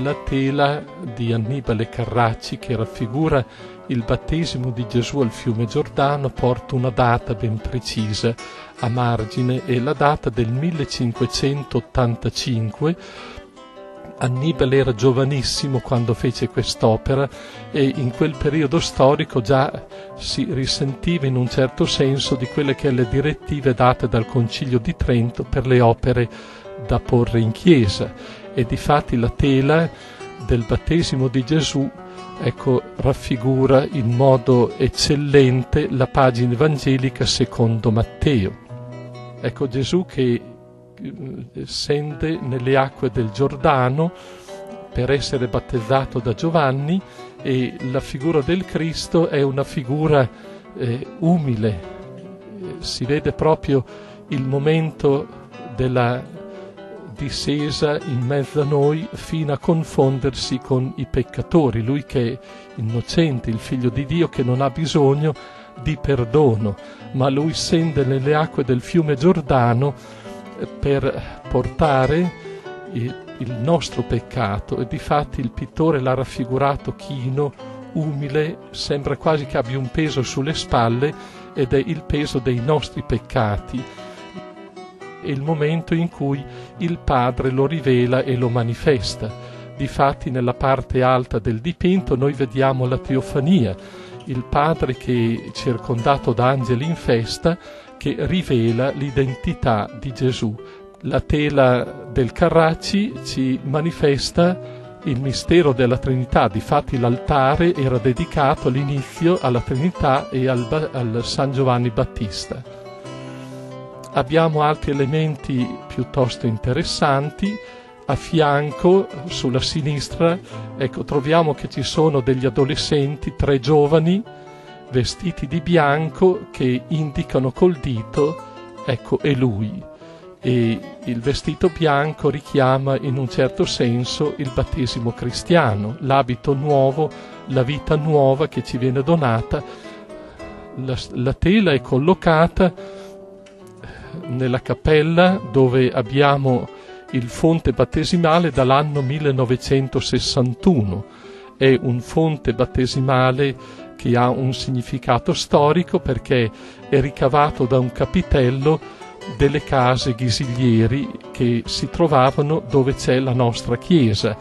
la tela di Annibale Carracci, che raffigura il battesimo di Gesù al fiume Giordano, porta una data ben precisa a margine, e la data del 1585. Annibale era giovanissimo quando fece quest'opera, e in quel periodo storico già si risentiva in un certo senso di quelle che le direttive date dal Concilio di Trento per le opere da porre in chiesa, e difatti la tela del battesimo di Gesù, ecco, raffigura in modo eccellente la pagina evangelica secondo Matteo. Ecco, Gesù che scende nelle acque del Giordano per essere battezzato da Giovanni, e la figura del Cristo è una figura umile. Si vede proprio il momento della discesa in mezzo a noi fino a confondersi con i peccatori, lui che è innocente, il figlio di Dio che non ha bisogno di perdono, ma lui scende nelle acque del fiume Giordano per portare il nostro peccato, e difatti il pittore l'ha raffigurato chino, umile, sembra quasi che abbia un peso sulle spalle, ed è il peso dei nostri peccati. È il momento in cui il Padre lo rivela e lo manifesta. Difatti nella parte alta del dipinto noi vediamo la teofania, il Padre che, circondato da angeli in festa, che rivela l'identità di Gesù. La tela del Carracci ci manifesta il mistero della Trinità. Difatti l'altare era dedicato all'inizio alla Trinità e al San Giovanni Battista. Abbiamo altri elementi piuttosto interessanti. A fianco, sulla sinistra, ecco, troviamo che ci sono degli adolescenti, 3 giovani, vestiti di bianco, che indicano col dito, ecco, è lui. E il vestito bianco richiama in un certo senso il battesimo cristiano, l'abito nuovo, la vita nuova che ci viene donata. La tela è collocata nella cappella dove abbiamo il fonte battesimale dall'anno 1961. È un fonte battesimale che ha un significato storico perché è ricavato da un capitello delle case Ghisiglieri che si trovavano dove c'è la nostra chiesa.